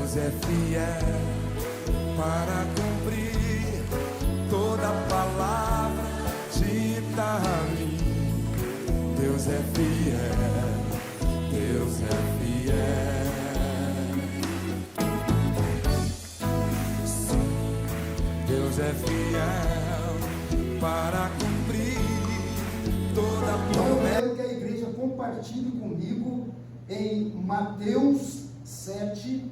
Deus é fiel para cumprir toda palavra dita a mim. Deus é fiel, Deus é fiel. Sim, Deus é fiel para cumprir toda promessa. Eu quero que a igreja compartilhe comigo em Mateus 7,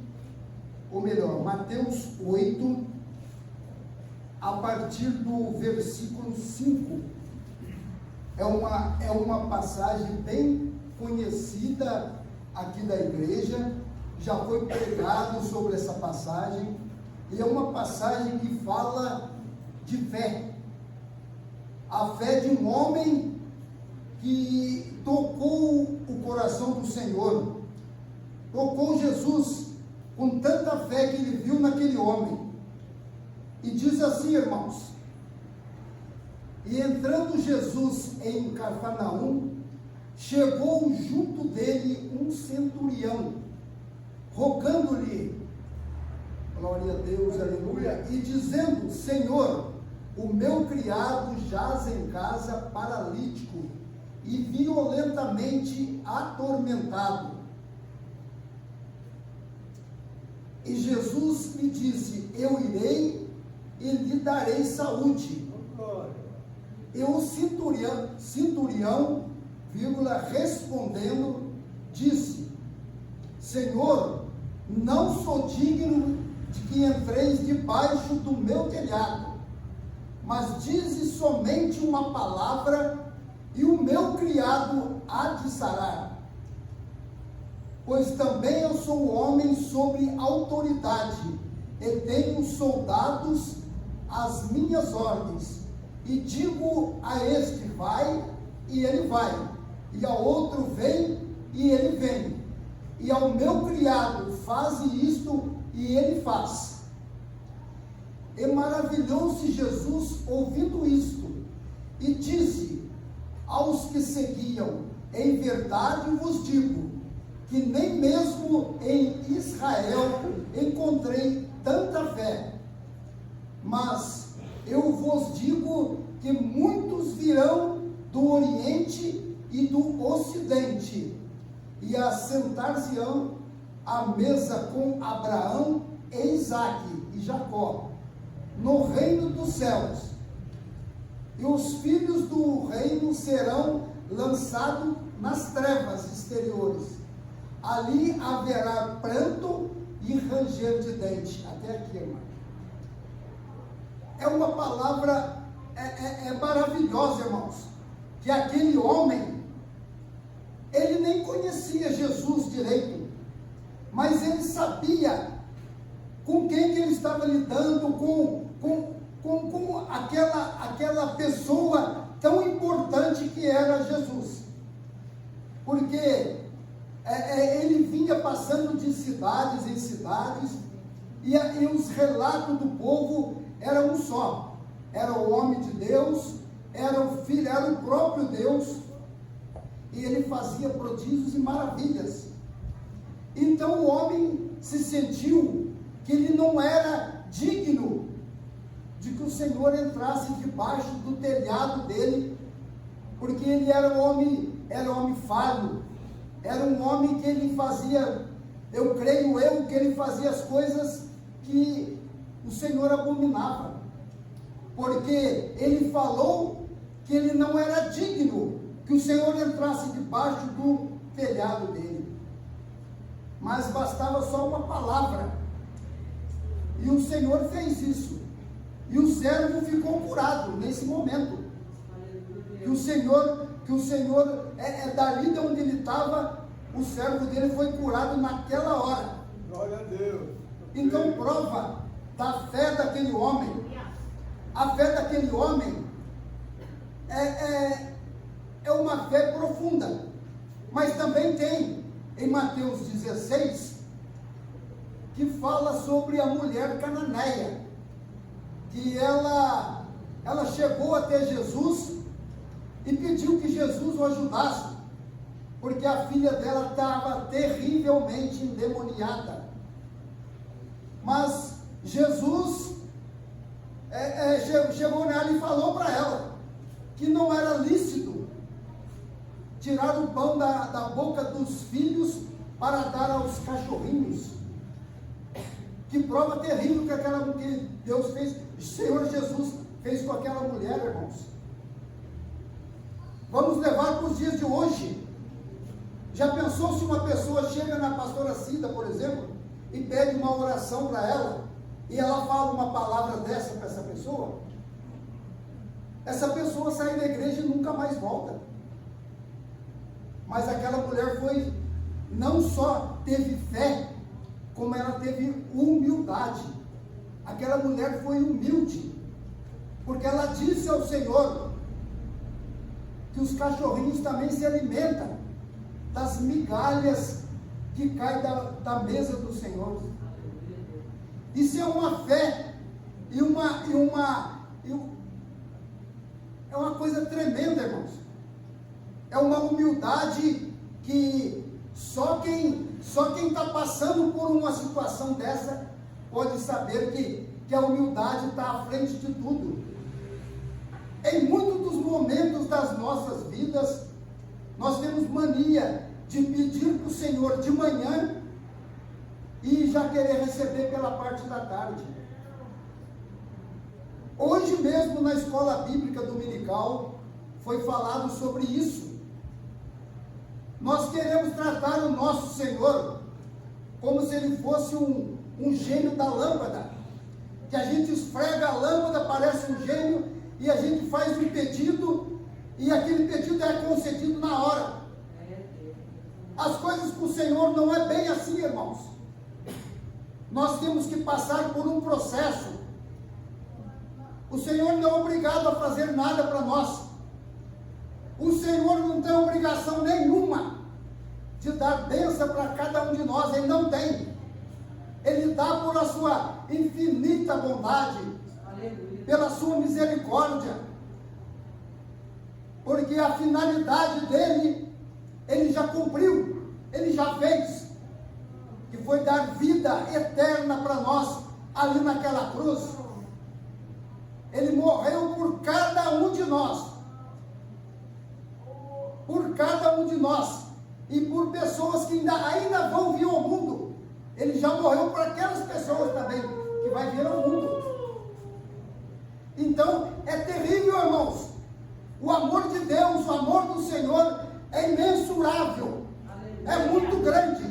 ou melhor, Mateus 8, a partir do versículo 5. É uma passagem bem conhecida aqui da igreja, já foi pregado sobre essa passagem, e é uma passagem que fala de fé. A fé de um homem que tocou o coração do Senhor, tocou Jesus com tanta fé que ele viu naquele homem. E diz assim, irmãos: e entrando Jesus em Cafarnaum, chegou junto dele um centurião, rogando-lhe, glória a Deus, aleluia, e dizendo: Senhor, o meu criado jaz em casa paralítico e violentamente atormentado. E Jesus lhe disse: eu irei e lhe darei saúde. E o centurião, respondendo, disse: Senhor, não sou digno de que entreis debaixo do meu telhado, mas dize somente uma palavra e o meu criado há de sarar. Pois também eu sou homem sobre autoridade, e tenho soldados às minhas ordens, e digo a este: vai, e ele vai, e ao outro: vem, e ele vem, e ao meu criado: faze isto, e ele faz. E maravilhou-se Jesus ouvindo isto, e disse aos que seguiam: em verdade vos digo, que nem mesmo em Israel encontrei tanta fé. Mas eu vos digo que muitos virão do Oriente e do Ocidente, e assentar-se-ão à mesa com Abraão, e Isaque e Jacó, no reino dos céus. E os filhos do reino serão lançados nas trevas exteriores. Ali haverá pranto e ranger de dente. Até aqui, irmão. É uma palavra maravilhosa, irmãos. Que aquele homem, ele nem conhecia Jesus direito, mas ele sabia com quem que ele estava lidando, com aquela pessoa tão importante que era Jesus. Porque ele vinha passando de cidades em cidades, e os relatos do povo eram um só: era o homem de Deus, era o Filho, era o próprio Deus, e ele fazia prodígios e maravilhas. Então o homem se sentiu que ele não era digno de que o Senhor entrasse debaixo do telhado dele, porque ele era um homem falho, era um homem que ele fazia, eu creio que ele fazia as coisas que o Senhor abominava, porque ele falou que ele não era digno que o Senhor entrasse debaixo do telhado dele, mas bastava só uma palavra, e o Senhor fez isso, e o servo ficou curado nesse momento. Que o Senhor, dali de onde ele estava, o servo dele foi curado naquela hora. Glória a Deus. Então, prova da fé daquele homem. A fé daquele homem é uma fé profunda. Mas também tem em Mateus 16, que fala sobre a mulher cananeia, que ela chegou até Jesus e pediu que Jesus o ajudasse, porque a filha dela estava terrivelmente endemoniada. Mas Jesus chegou nela e falou para ela que não era lícito tirar o pão da boca dos filhos para dar aos cachorrinhos. Que prova terrível que Deus fez, o Senhor Jesus fez com aquela mulher, irmãos. Vamos levar para os dias de hoje. Já pensou se uma pessoa chega na pastora Cida, por exemplo, e pede uma oração para ela, e ela fala uma palavra dessa para essa pessoa? Essa pessoa sai da igreja e nunca mais volta. Mas aquela mulher não só teve fé, como ela teve humildade. Aquela mulher foi humilde, porque ela disse ao Senhor que os cachorrinhos também se alimentam das migalhas que caem da mesa do Senhor. Isso é uma fé é uma coisa tremenda, irmãos. É uma humildade que só quem está passando por uma situação dessa pode saber que a humildade está à frente de tudo. Em muitos dos momentos das nossas vidas, nós temos mania de pedir para o Senhor de manhã e já querer receber pela parte da tarde. Hoje mesmo na escola bíblica dominical foi falado sobre isso. Nós queremos tratar o nosso Senhor como se ele fosse um gênio da lâmpada, que a gente esfrega a lâmpada, parece um gênio, e a gente faz um pedido, e aquele pedido é concedido na hora. As coisas com o Senhor não é bem assim, irmãos. Nós temos que passar por um processo. O Senhor não é obrigado a fazer nada para nós. O Senhor não tem obrigação nenhuma de dar bênção para cada um de nós. Ele não tem. Ele dá por a sua infinita bondade, pela sua misericórdia, porque a finalidade dele, ele já cumpriu, ele já fez, que foi dar vida eterna para nós, ali naquela cruz. Ele morreu por cada um de nós, e por pessoas que ainda vão vir ao mundo. Ele já morreu por aquelas pessoas também, que vai vir ao mundo. Então, é terrível, irmãos. O amor de Deus, o amor do Senhor é imensurável, é muito grande.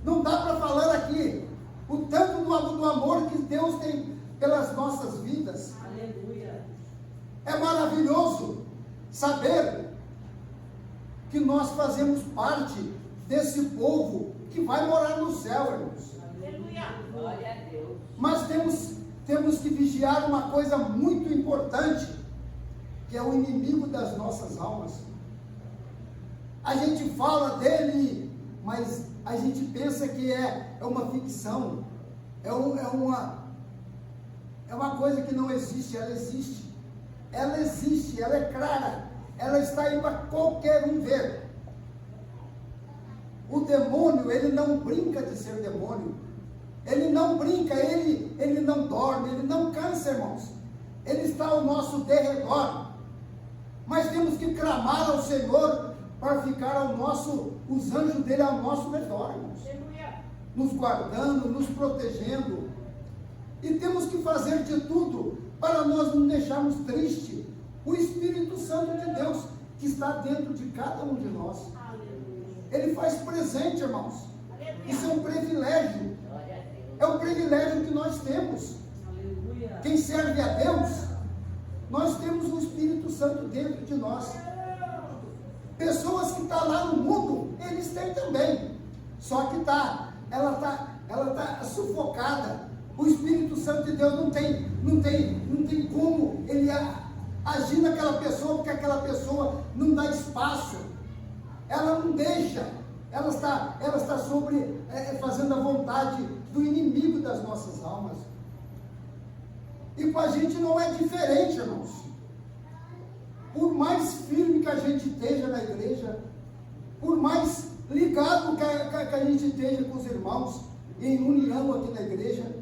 Não dá para falar aqui o tanto do amor que Deus tem pelas nossas vidas. Aleluia. É maravilhoso saber que nós fazemos parte desse povo que vai morar no céu, irmãos. Aleluia. Glória a Deus. Mas temos que vigiar uma coisa muito importante, que é o inimigo das nossas almas. A gente fala dele, mas a gente pensa que é uma ficção, é uma coisa que não existe. Ela existe, ela é clara, ela está aí para qualquer um ver. O demônio, ele não brinca de ser demônio. Ele não brinca, ele não dorme, ele não cansa, irmãos. Ele está ao nosso derredor. Mas temos que clamar ao Senhor para ficar os anjos dele ao nosso redor, irmãos. Nos guardando, nos protegendo. E temos que fazer de tudo para nós não deixarmos triste o Espírito Santo de Deus que está dentro de cada um de nós. Ele faz presente, irmãos. Isso é um privilégio. É um privilégio que nós temos. Aleluia. Quem serve a Deus, nós temos o Espírito Santo dentro de nós. Pessoas que estão lá no mundo, eles têm também. Só que ela está sufocada. O Espírito Santo de Deus não tem como ele agir naquela pessoa, porque aquela pessoa não dá espaço. Ela não deixa. Ela está fazendo a vontade do inimigo das nossas almas. E com a gente não é diferente, irmãos. Por mais firme que a gente esteja na igreja, por mais ligado que a gente esteja com os irmãos, em união aqui na igreja.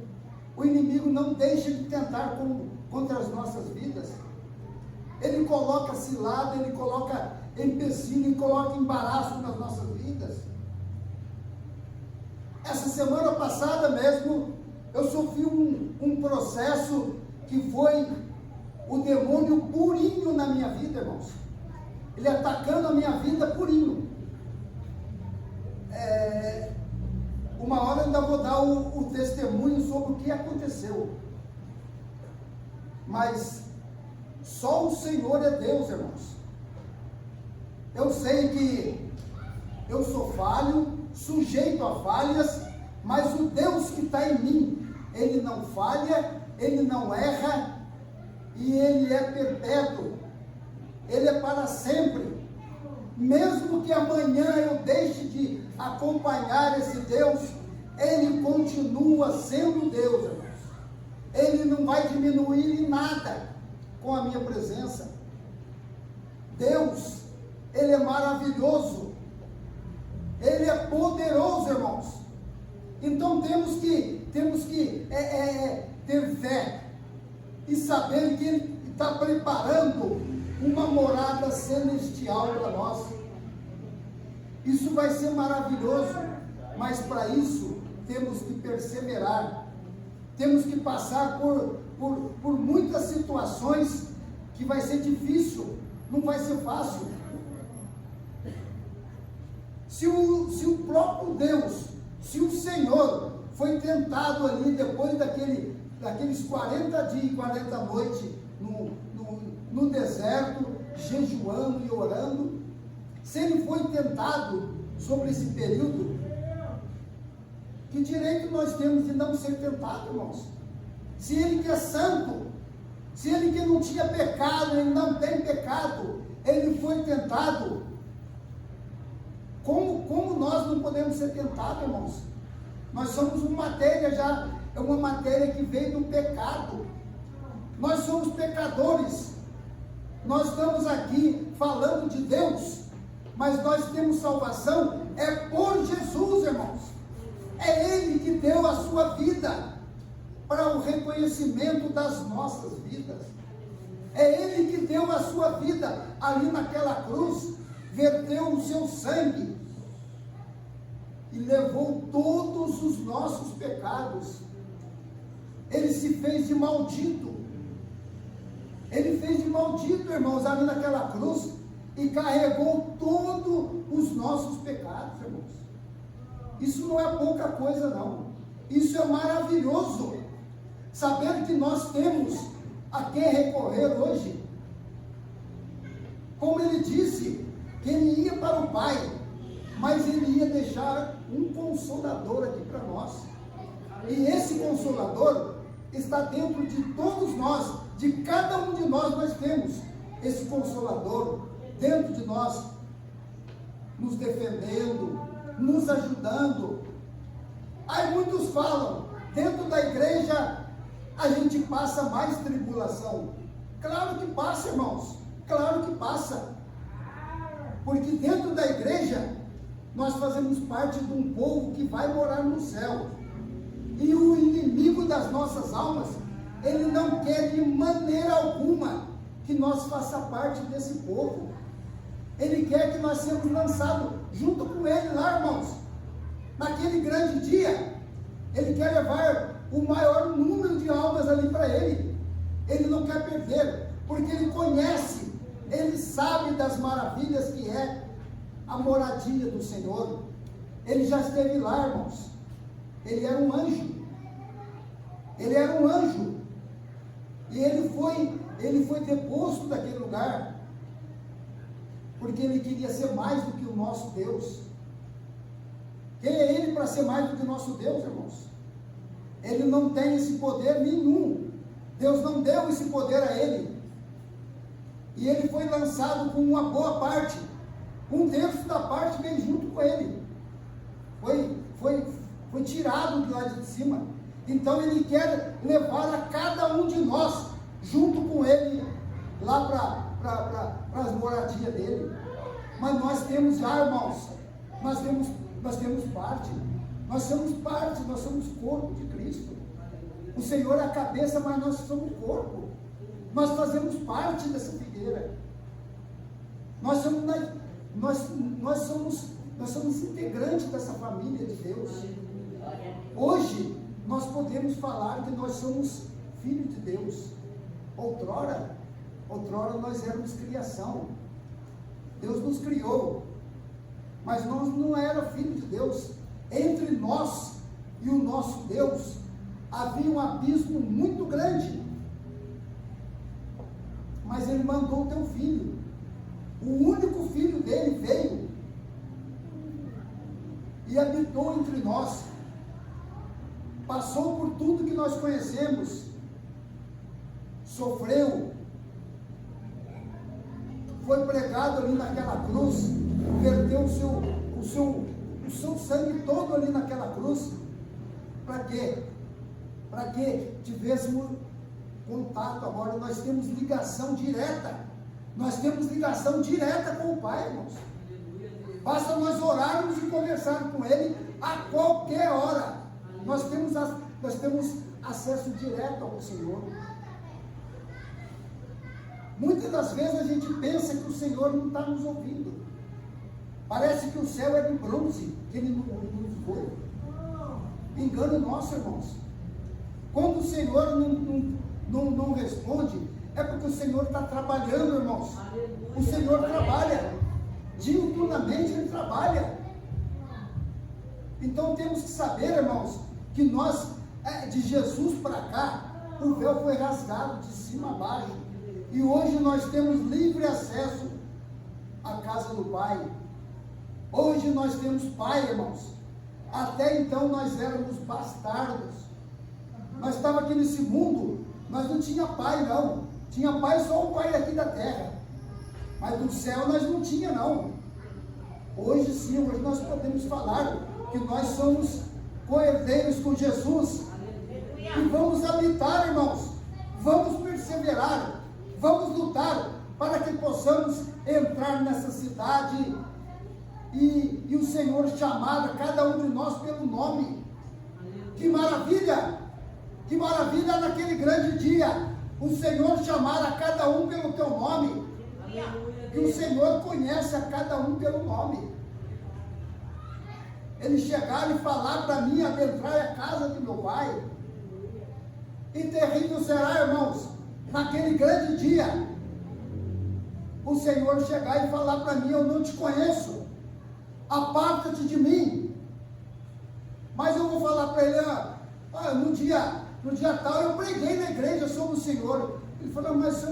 O inimigo não deixa de tentar contra as nossas vidas. Ele coloca cilada, ele coloca empecilho, ele coloca embaraço nas nossas vidas. Essa semana passada mesmo, eu sofri um processo que foi o demônio purinho na minha vida, irmãos. Ele atacando a minha vida purinho. Uma hora eu ainda vou dar o testemunho sobre o que aconteceu. Mas só o Senhor é Deus, irmãos. Eu sei que eu sou falho, sujeito a falhas, mas o Deus que está em mim, Ele não falha, Ele não erra, e Ele é perpétuo, Ele é para sempre. Mesmo que amanhã eu deixe de acompanhar esse Deus, Ele continua sendo Deus, irmãos. Ele não vai diminuir em nada com a minha presença. Deus, Ele é maravilhoso, Ele é poderoso, irmãos. Então temos que ter fé e saber que Ele está preparando uma morada celestial para nós. Isso vai ser maravilhoso, mas para isso temos que perseverar, temos que passar por muitas situações que vai ser difícil, não vai ser fácil. Se o próprio Deus, se o Senhor foi tentado ali depois daqueles 40 dias e 40 noites no deserto, jejuando e orando, se Ele foi tentado sobre esse período, que direito nós temos de não ser tentados, irmãos? Se Ele que é santo, se Ele que não tinha pecado, Ele não tem pecado, Ele foi tentado, como nós não podemos ser tentados, irmãos? Nós somos uma matéria já, é uma matéria que veio do pecado. Nós somos pecadores. Nós estamos aqui falando de Deus, mas nós temos salvação por Jesus, irmãos. É Ele que deu a sua vida para o reconhecimento das nossas vidas. É Ele que deu a sua vida ali naquela cruz, verteu o seu sangue e levou todos os nossos pecados. Ele se fez de maldito. Ele fez de maldito, irmãos, ali naquela cruz, e carregou todos os nossos pecados, irmãos. Isso não é pouca coisa, não. Isso é maravilhoso. Saber que nós temos a quem recorrer hoje. Como Ele disse, que Ele ia para o Pai, mas Ele ia deixar um Consolador aqui para nós. E esse Consolador está dentro de todos nós, de cada um de nós temos esse Consolador dentro de nós, nos defendendo, nos ajudando. Aí muitos falam, dentro da igreja a gente passa mais tribulação. Claro que passa, irmãos, claro que passa, porque dentro da igreja nós fazemos parte de um povo que vai morar no céu, e o inimigo das nossas almas, ele não quer de maneira alguma que nós faça parte desse povo. Ele quer que nós sejamos lançados junto com Ele lá, irmãos, naquele grande dia. Ele quer levar o maior número de almas ali para Ele. Ele não quer perder, porque Ele conhece, Ele sabe das maravilhas que é a moradia do Senhor. Ele já esteve lá, irmãos. Ele era um anjo. Ele era um anjo. E ele foi deposto daquele lugar, porque ele queria ser mais do que o nosso Deus. Quem é ele para ser mais do que o nosso Deus, irmãos? Ele não tem esse poder nenhum. Deus não deu esse poder a ele. E ele foi lançado com uma boa parte. 1/3 da parte veio junto com ele. Foi tirado de lá de cima. Então Ele quer levar a cada um de nós junto com Ele lá para as moradias dele. Mas nós temos já, irmãos, nós temos parte. Nós somos parte, nós somos corpo de Cristo. O Senhor é a cabeça, mas nós somos corpo. Nós fazemos parte dessa figueira. Nós somos integrantes dessa família de Deus. Hoje, nós podemos falar que nós somos filhos de Deus. Outrora nós éramos criação. Deus nos criou, mas nós não éramos filhos de Deus. Entre nós e o nosso Deus havia um abismo muito grande. Mas Ele mandou o teu filho. O único filho dele veio e habitou entre nós. Passou por tudo que nós conhecemos. Sofreu. Foi pregado ali naquela cruz. Verteu o seu sangue todo ali naquela cruz. Para quê? Para que tivéssemos contato agora. Nós temos ligação direta. Nós temos ligação direta com o Pai, irmãos. Basta nós orarmos e conversarmos com Ele a qualquer hora. Nós temos acesso direto ao Senhor. Muitas das vezes a gente pensa que o Senhor não está nos ouvindo. Parece que o céu é de bronze, que Ele não foi. Engano nosso, irmãos. Quando o Senhor não responde, é porque o Senhor está trabalhando, irmãos. O Senhor trabalha. Diuturnamente Ele trabalha. Então temos que saber, irmãos, que nós, de Jesus para cá, o véu foi rasgado de cima a baixo. E hoje nós temos livre acesso à casa do Pai. Hoje nós temos Pai, irmãos. Até então nós éramos bastardos. Nós estávamos aqui nesse mundo, nós não tinha Pai, não. Tinha Pai só o Pai aqui da terra. Mas do céu nós não tinha, não. Hoje sim, hoje nós podemos falar que nós somos co-herdeiros com Jesus. E vamos habitar, irmãos. Vamos perseverar. Vamos lutar para que possamos entrar nessa cidade e o Senhor chamar a cada um de nós pelo nome. Que maravilha! Que maravilha naquele grande dia! O Senhor chamar a cada um pelo teu nome. Que o Senhor conhece a cada um pelo nome. Ele chegar e falar para mim, adentrar a casa de meu Pai. E terrível será, irmãos, naquele grande dia, o Senhor chegar e falar para mim: eu não te conheço, aparta-te de mim. Mas eu vou falar para ele: no dia tal eu preguei na igreja sobre o Senhor. Ele falou: mas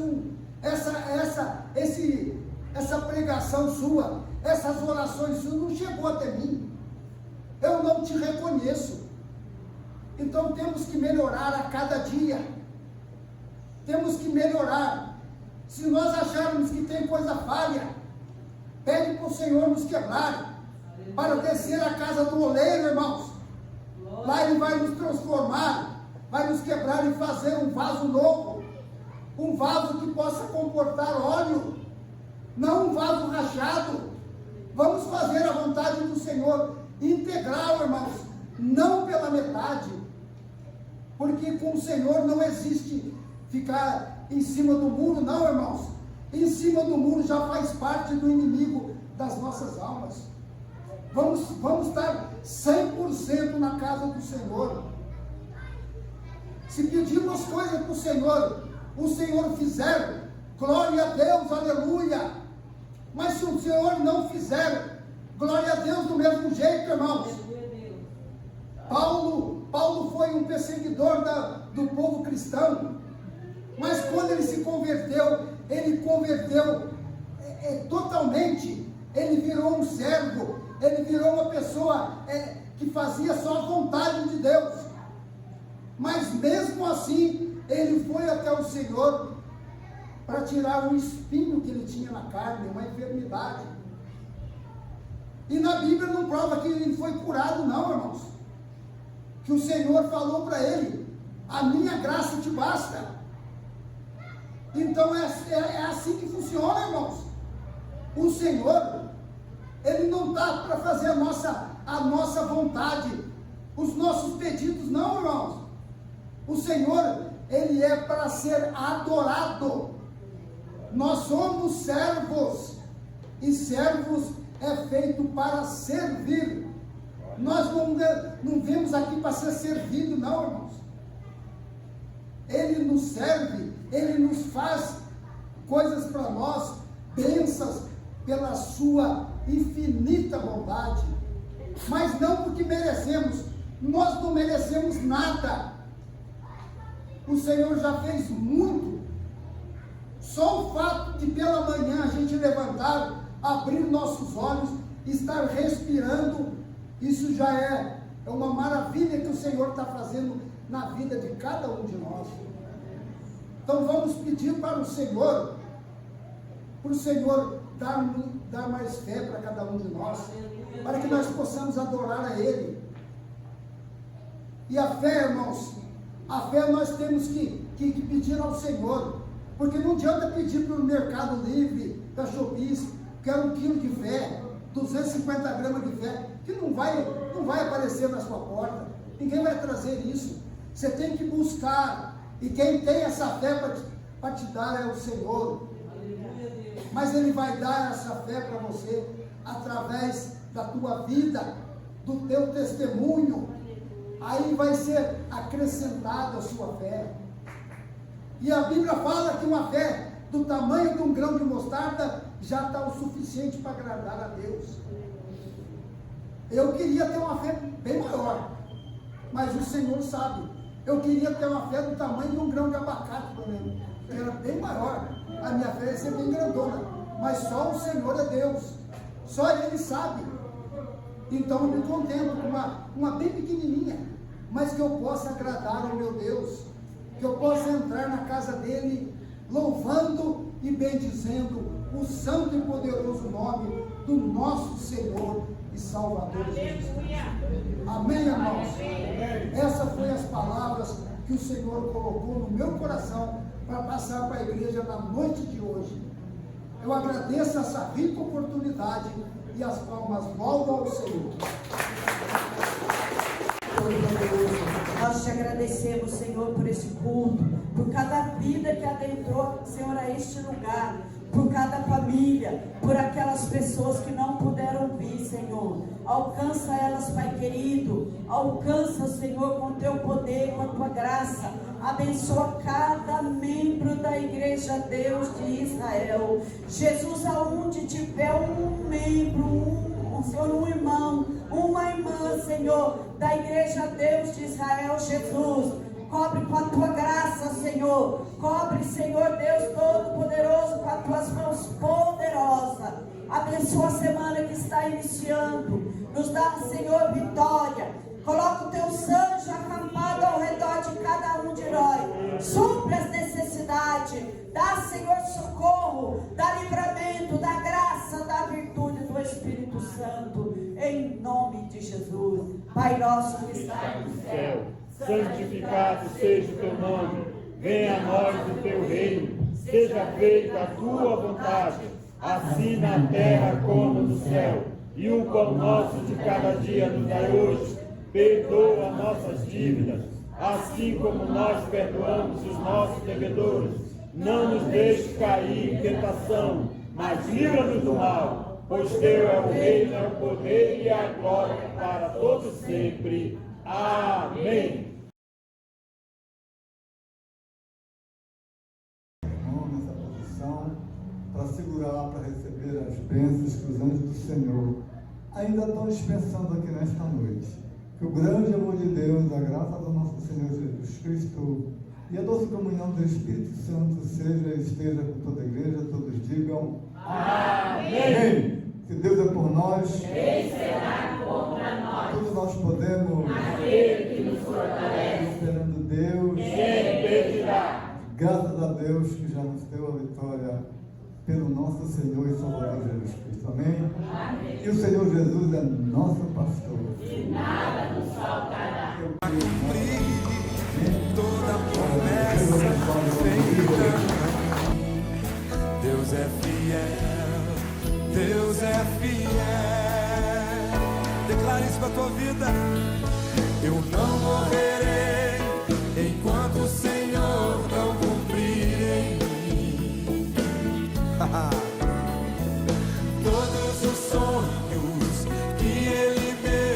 essa pregação sua, essas orações suas não chegou até mim. Eu não te reconheço. Então temos que melhorar a cada dia. Temos que melhorar. Se nós acharmos que tem coisa falha, pede para o Senhor nos quebrar, para descer a casa do oleiro, irmãos. Lá Ele vai nos transformar, vai nos quebrar e fazer um vaso novo, um vaso que possa comportar óleo, não um vaso rachado. Vamos fazer a vontade do Senhor integral, irmãos, não pela metade, porque com o Senhor não existe ficar em cima do muro, não, irmãos. Em cima do muro já faz parte do inimigo das nossas almas. Vamos estar 100% na casa do Senhor. Se pedirmos coisas para o Senhor fizer, glória a Deus, aleluia. Mas se o Senhor não fizer, glória a Deus do mesmo jeito, irmãos. Paulo foi um perseguidor do povo cristão. Mas quando ele se converteu, totalmente. Ele virou um servo, ele virou uma pessoa que fazia só a vontade de Deus. Mas mesmo assim, ele foi até o Senhor para tirar um espinho que ele tinha na carne, uma enfermidade. E na Bíblia não prova que ele foi curado, não, irmãos. Que o Senhor falou para ele: a minha graça te basta. Então é assim que funciona, irmãos. O Senhor, Ele não está para fazer a nossa vontade. os nossos pedidos, não, irmãos. O Senhor, Ele é para ser adorado. Nós somos servos, e servos é feito para servir. Nós não viemos aqui para ser servido, não, irmãos. Ele nos serve, Ele nos faz coisas para nós, bênçãos pela sua infinita bondade, mas não porque merecemos. Nós não merecemos nada. O Senhor já fez muito. Só o fato de pela manhã a gente levantar, abrir nossos olhos, estar respirando, isso já é uma maravilha que o Senhor está fazendo na vida de cada um de nós. Então vamos pedir para o Senhor dar mais fé para cada um de nós, para que nós possamos adorar a Ele. E a fé, irmãos, a fé nós temos que pedir ao Senhor, porque não adianta pedir para o Mercado Livre, da Shopee, quero 1 quilo de fé, 250 gramas de fé, que não vai aparecer na sua porta. Ninguém vai trazer isso. Você tem que buscar, e quem tem essa fé para te dar é o Senhor. Mas Ele vai dar essa fé para você através da tua vida, do teu testemunho. Aí vai ser acrescentada a sua fé. E a Bíblia fala que uma fé do tamanho de um grão de mostarda já está o suficiente para agradar a Deus. Eu queria ter uma fé bem maior, mas o Senhor sabe. Eu queria ter uma fé do tamanho de um grão de abacate, por exemplo. Era bem maior. A minha fé ia ser bem grandona. Mas só o Senhor é Deus. Só Ele sabe. Então eu me contento com uma bem pequenininha, mas que eu possa agradar ao meu Deus. Que eu possa entrar na casa dEle, louvando e bendizendo o santo e poderoso nome do nosso Senhor e Salvador Jesus Cristo. Amém, irmãos? Essas foram as palavras que o Senhor colocou no meu coração para passar para a igreja na noite de hoje. Eu agradeço essa rica oportunidade e as palmas voltam ao Senhor. Nós te agradecemos, Senhor, por esse culto, por cada vida que adentrou, Senhor, a este lugar, por cada família, por aquelas pessoas que não puderam vir, Senhor. Alcança elas, Pai querido, alcança, Senhor, com o teu poder, com a tua graça. Abençoa cada membro da Igreja Deus de Israel. Jesus, aonde tiver um membro, Senhor, um irmão, uma irmã, Senhor, da Igreja Deus de Israel, Jesus, cobre com a tua graça, Senhor. Cobre, Senhor Deus Todo-Poderoso, com as tuas mãos poderosas. Abençoa a semana que está iniciando. Nos dá, Senhor, vitória. Coloca os teus anjos acampados ao redor de cada um de nós. Supre as necessidades. Dá, Senhor, socorro. Dá livramento, dá graça, dá virtude do Espírito Santo. Em nome de Jesus. Pai nosso que está no céu, santificado seja o teu nome. Venha a nós o teu reino. Seja feita a tua vontade, assim na terra como no céu. E o pão nosso de cada dia nos dai hoje. Perdoa nossas dívidas, assim como nós perdoamos os nossos devedores. Não nos deixe cair em tentação, mas livra-nos do mal, pois teu é o reino, é o poder e a glória para todos sempre. Amém. Nessa posição, para segurar, para receber as bênçãos que os anjos do Senhor ainda estão dispensando aqui nesta noite. Que o grande amor de Deus, a graça do nosso Senhor Jesus Cristo e a doce comunhão do Espírito Santo seja e esteja com toda a igreja, todos digam Amém. Que Deus é por nós, quem será contra nós? Todos nós podemos, aquele que nos fortalece, esperando Deus, quem impedirá? Graças a Deus que já nos deu a vitória pelo nosso Senhor e Salvador Jesus Cristo. Amém? Amém. E o Senhor Jesus é nosso pastor. E nada nos faltará. A cumprir toda promessa feita. Deus é fiel, Deus é fiel. Declare isso para a tua vida. Eu não morrerei.